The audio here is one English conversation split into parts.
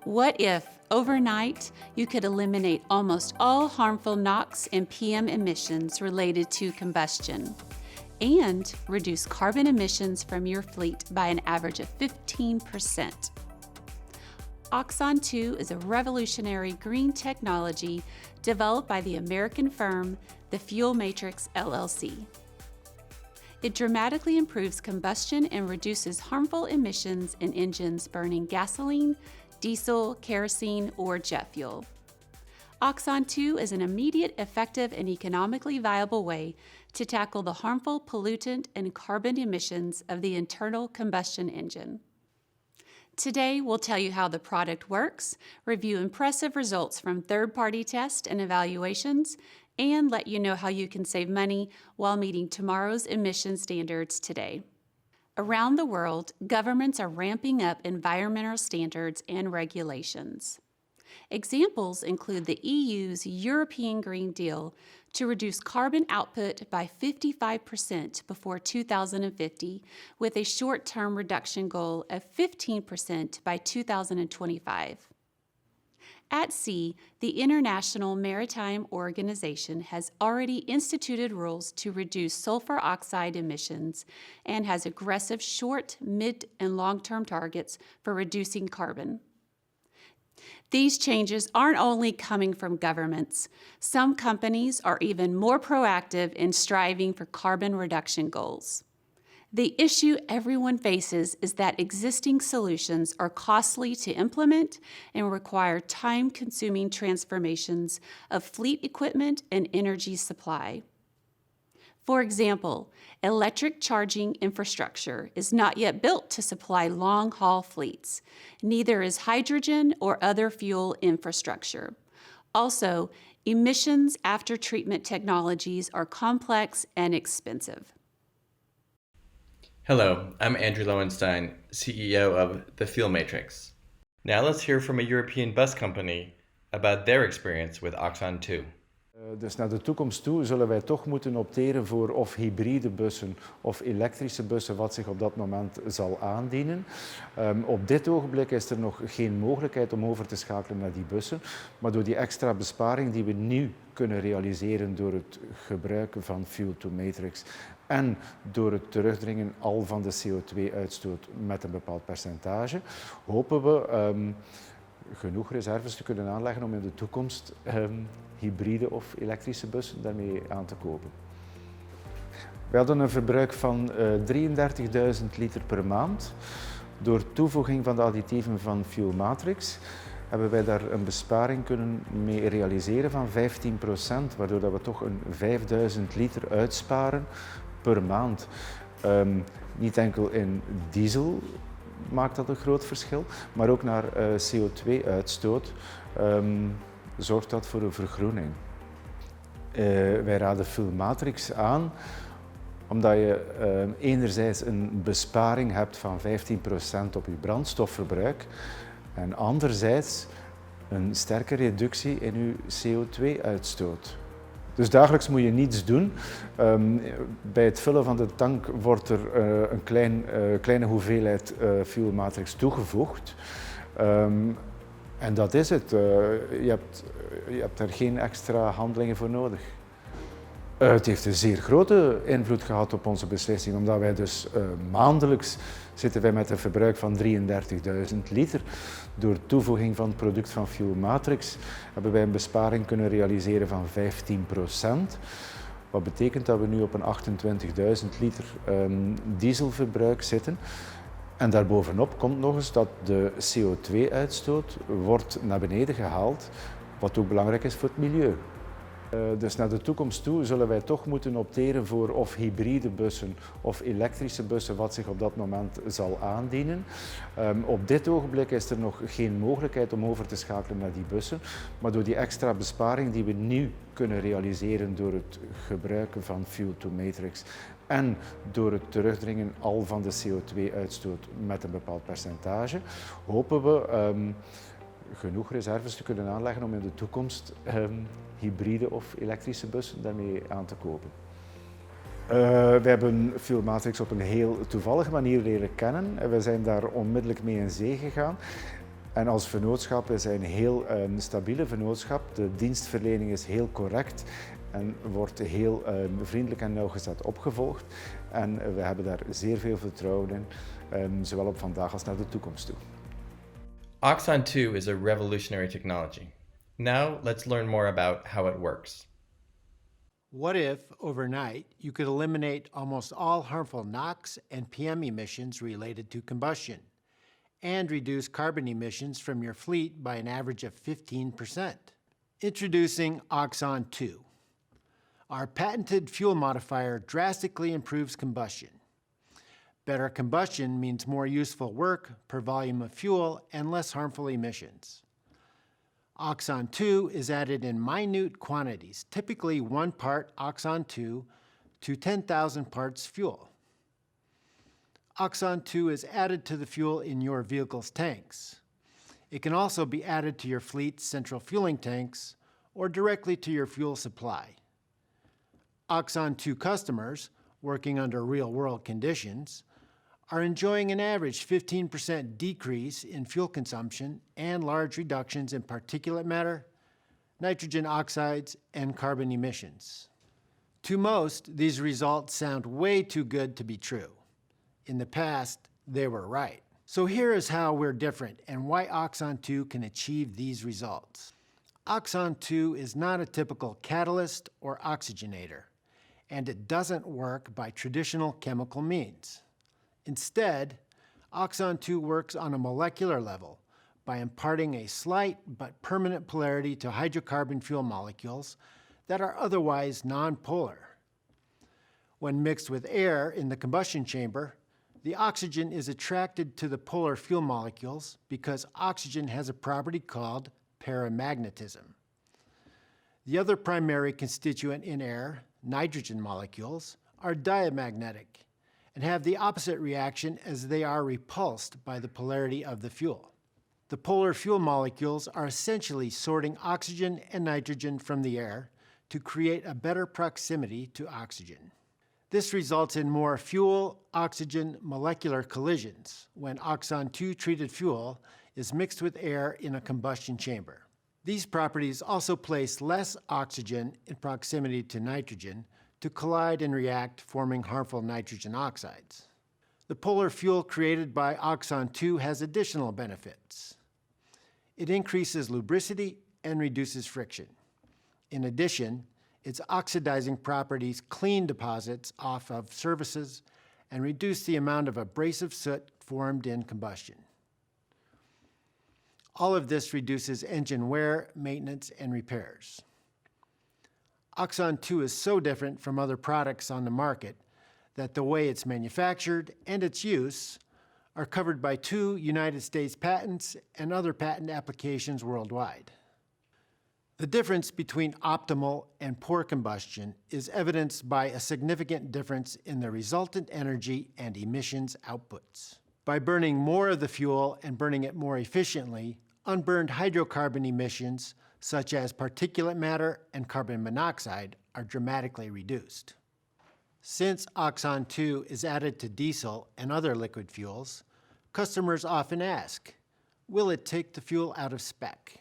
What if, overnight, you could eliminate almost all harmful NOx and PM emissions related to combustion and reduce carbon emissions from your fleet by an average of 15%? Oxon 2 is a revolutionary green technology developed by the American firm The Fuel Matrix LLC. It dramatically improves combustion and reduces harmful emissions in engines burning gasoline, diesel, kerosene, or jet fuel. Oxon 2 is an immediate, effective, and economically viable way to tackle the harmful pollutant and carbon emissions of the internal combustion engine. Today, we'll tell you how the product works, review impressive results from third-party tests and evaluations, and let you know how you can save money while meeting tomorrow's emission standards today. Around the world, governments are ramping up environmental standards and regulations. Examples include the EU's European Green Deal to reduce carbon output by 55% before 2050, with a short-term reduction goal of 15% by 2025. At sea, the International Maritime Organization has already instituted rules to reduce sulfur oxide emissions and has aggressive short, mid, and long-term targets for reducing carbon. These changes aren't only coming from governments. Some companies are even more proactive in striving for carbon reduction goals. The issue everyone faces is that existing solutions are costly to implement and require time-consuming transformations of fleet equipment and energy supply. For example, electric charging infrastructure is not yet built to supply long-haul fleets. Neither is hydrogen or other fuel infrastructure. Also, emissions after treatment technologies are complex and expensive. Hello, I'm Andrew Lowenstein, CEO of The Fuel Matrix. Now let's hear from a European bus company about their experience with Oxon 2. Dus naar de toekomst toe zullen wij toch moeten opteren voor of hybride bussen of elektrische bussen, wat zich op dat moment zal aandienen. Op dit ogenblik is er nog geen mogelijkheid om over te schakelen naar die bussen, maar door die extra besparing die we nu kunnen realiseren door het gebruiken van Fuel to Matrix en door het terugdringen al van de CO2-uitstoot met een bepaald percentage, hopen we genoeg reserves te kunnen aanleggen om in de toekomst hybride of elektrische bussen daarmee aan te kopen. We hadden een verbruik van 33.000 liter per maand. Door toevoeging van de additieven van Fuel Matrix hebben wij daar een besparing kunnen mee realiseren van 15%, waardoor dat we toch een 5.000 liter uitsparen per maand. Niet enkel in diesel maakt dat een groot verschil, maar ook naar CO2-uitstoot zorgt dat voor een vergroening. Wij raden Fuel Matrix aan omdat je enerzijds een besparing hebt van 15% op je brandstofverbruik en anderzijds een sterke reductie in je CO2-uitstoot. Dus dagelijks moet je niets doen. Bij het vullen van de tank wordt er een kleine hoeveelheid Fuel Matrix toegevoegd. En dat is het. Je hebt er geen extra handelingen voor nodig. Het heeft een zeer grote invloed gehad op onze beslissing, omdat wij dus maandelijks zitten wij met een verbruik van 33.000 liter. Door toevoeging van het product van Fuel Matrix hebben wij een besparing kunnen realiseren van 15%. Wat betekent dat we nu op een 28.000 liter dieselverbruik zitten. En daarbovenop komt nog eens dat de CO2-uitstoot wordt naar beneden gehaald, wat ook belangrijk is voor het milieu. Dus naar de toekomst toe zullen wij toch moeten opteren voor of hybride bussen of elektrische bussen, wat zich op dat moment zal aandienen. Op dit ogenblik is er nog geen mogelijkheid om over te schakelen naar die bussen, maar door die extra besparing die we nu kunnen realiseren door het gebruiken van Fuel to Matrix en door het terugdringen al van de CO2-uitstoot met een bepaald percentage, hopen we genoeg reserves te kunnen aanleggen om in de toekomst hybride of elektrische bussen daarmee aan te kopen. We hebben Fuel Matrix op een heel toevallige manier leren kennen en we zijn daar onmiddellijk mee in zee gegaan. En als vennootschap is hij een heel stabiele vennootschap. De dienstverlening is heel correct en wordt heel vriendelijk en nauwgezet opgevolgd. En we hebben daar zeer veel vertrouwen in, zowel op vandaag als naar de toekomst toe. Oxon 2 is a revolutionary technology. Now let's learn more about how it works. What if, overnight, you could eliminate almost all harmful NOx and PM emissions related to combustion, and reduce carbon emissions from your fleet by an average of 15%? Introducing Oxon 2. Our patented fuel modifier drastically improves combustion. Better combustion means more useful work per volume of fuel and less harmful emissions. Oxon 2 is added in minute quantities, typically 1 part Oxon 2 to 10,000 parts fuel. Oxon 2 is added to the fuel in your vehicle's tanks. It can also be added to your fleet's central fueling tanks or directly to your fuel supply. Oxon 2 customers, working under real-world conditions, are enjoying an average 15% decrease in fuel consumption and large reductions in particulate matter, nitrogen oxides, and carbon emissions. To most, these results sound way too good to be true. In the past, they were right. So here is how we're different and why Oxon 2 can achieve these results. Oxon 2 is not a typical catalyst or oxygenator, and it doesn't work by traditional chemical means. Instead, Oxon 2 works on a molecular level by imparting a slight but permanent polarity to hydrocarbon fuel molecules that are otherwise nonpolar. When mixed with air in the combustion chamber, the oxygen is attracted to the polar fuel molecules because oxygen has a property called paramagnetism. The other primary constituent in air, nitrogen molecules, are diamagnetic and have the opposite reaction as they are repulsed by the polarity of the fuel. The polar fuel molecules are essentially sorting oxygen and nitrogen from the air to create a better proximity to oxygen. This results in more fuel-oxygen molecular collisions when Oxon 2 treated fuel is mixed with air in a combustion chamber. These properties also place less oxygen in proximity to nitrogen to collide and react, forming harmful nitrogen oxides. The polar fuel created by Oxon 2 has additional benefits. It increases lubricity and reduces friction. In addition, its oxidizing properties clean deposits off of surfaces and reduce the amount of abrasive soot formed in combustion. All of this reduces engine wear, maintenance, and repairs. Oxon 2 is so different from other products on the market that the way it's manufactured and its use are covered by 2 United States patents and other patent applications worldwide. The difference between optimal and poor combustion is evidenced by a significant difference in the resultant energy and emissions outputs. By burning more of the fuel and burning it more efficiently, unburned hydrocarbon emissions such as particulate matter and carbon monoxide are dramatically reduced. Since Oxon 2 is added to diesel and other liquid fuels, customers often ask, will it take the fuel out of spec?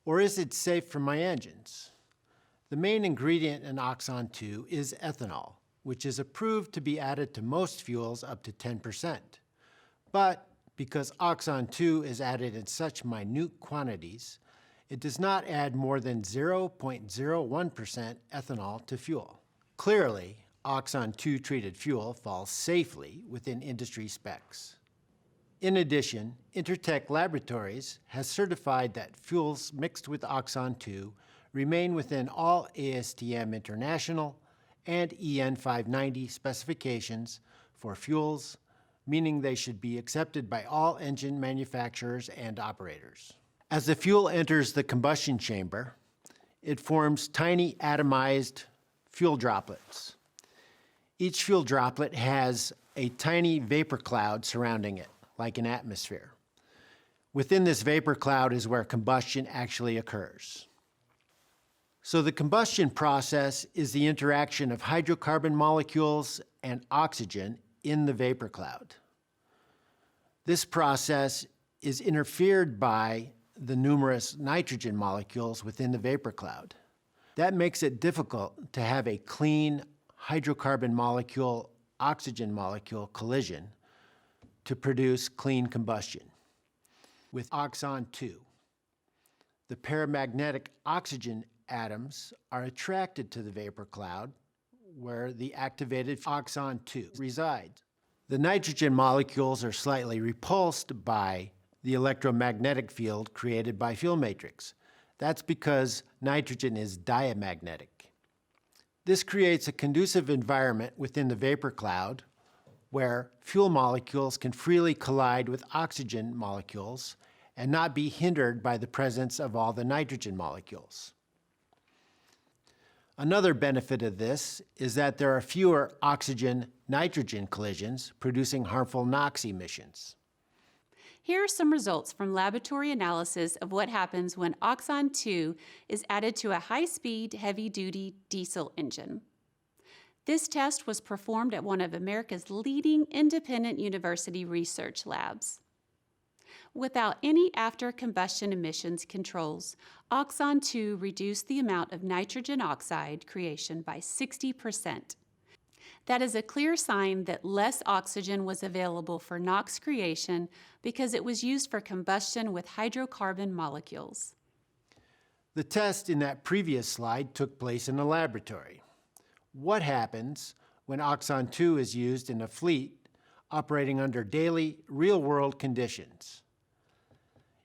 Or is it safe for my engines? The main ingredient in Oxon 2 is ethanol, which is approved to be added to most fuels up to 10%. But because Oxon 2 is added in such minute quantities, it does not add more than 0.01% ethanol to fuel. Clearly, Oxon 2 treated fuel falls safely within industry specs. In addition, Intertek Laboratories has certified that fuels mixed with Oxon 2 remain within all ASTM International and EN 590 specifications for fuels, meaning they should be accepted by all engine manufacturers and operators. As the fuel enters the combustion chamber, it forms tiny atomized fuel droplets. Each fuel droplet has a tiny vapor cloud surrounding it, like an atmosphere. Within this vapor cloud is where combustion actually occurs. So the combustion process is the interaction of hydrocarbon molecules and oxygen in the vapor cloud. This process is interfered by the numerous nitrogen molecules within the vapor cloud. That makes it difficult to have a clean hydrocarbon molecule-oxygen molecule collision to produce clean combustion. With oxon 2, the paramagnetic oxygen atoms are attracted to the vapor cloud where the activated oxon 2 resides. The nitrogen molecules are slightly repulsed by the electromagnetic field created by fuel matrix. That's because nitrogen is diamagnetic. This creates a conducive environment within the vapor cloud where fuel molecules can freely collide with oxygen molecules and not be hindered by the presence of all the nitrogen molecules. Another benefit of this is that there are fewer oxygen-nitrogen collisions producing harmful NOx emissions. Here are some results from laboratory analysis of what happens when oxon 2 is added to a high-speed, heavy-duty diesel engine. This test was performed at one of America's leading independent university research labs. Without any after-combustion emissions controls, oxon 2 reduced the amount of nitrogen oxide creation by 60%. That is a clear sign that less oxygen was available for NOx creation because it was used for combustion with hydrocarbon molecules. The test in that previous slide took place in a laboratory. What happens when oxon 2 is used in a fleet operating under daily, real-world conditions?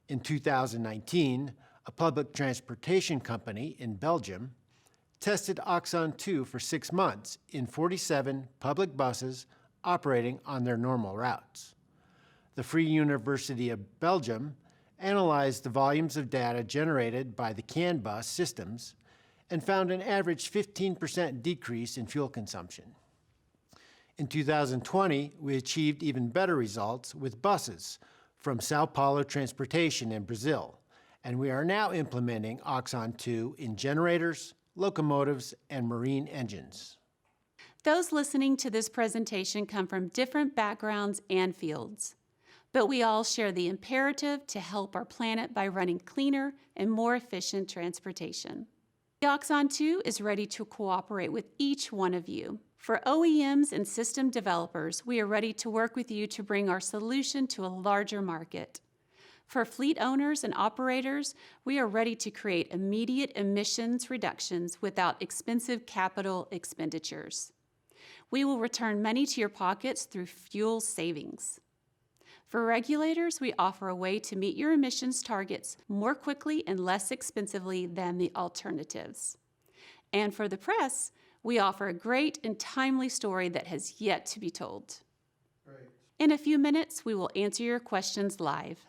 In 2019, a public transportation company in Belgium tested oxon 2 for 6 months in 47 public buses operating on their normal routes. The Free University of Belgium analyzed the volumes of data generated by the CAN bus systems and found an average 15% decrease in fuel consumption. In 2020, we achieved even better results with buses from Sao Paulo Transportation in Brazil, and we are now implementing oxon 2 in generators, locomotives, and marine engines. Those listening to this presentation come from different backgrounds and fields, but we all share the imperative to help our planet by running cleaner and more efficient transportation. The oxon 2 is ready to cooperate with each one of you. For OEMs and system developers, we are ready to work with you to bring our solution to a larger market. For fleet owners and operators, we are ready to create immediate emissions reductions without expensive capital expenditures. We will return money to your pockets through fuel savings. For regulators, we offer a way to meet your emissions targets more quickly and less expensively than the alternatives. And for the press, we offer a great and timely story that has yet to be told. Great. In a few minutes, we will answer your questions live.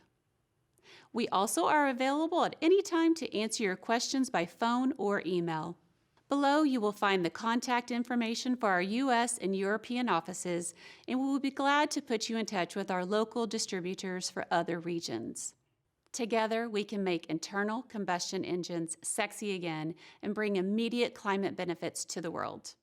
We also are available at any time to answer your questions by phone or email. Below, you will find the contact information for our U.S. and European offices, and we will be glad to put you in touch with our local distributors for other regions. Together, we can make internal combustion engines sexy again and bring immediate climate benefits to the world.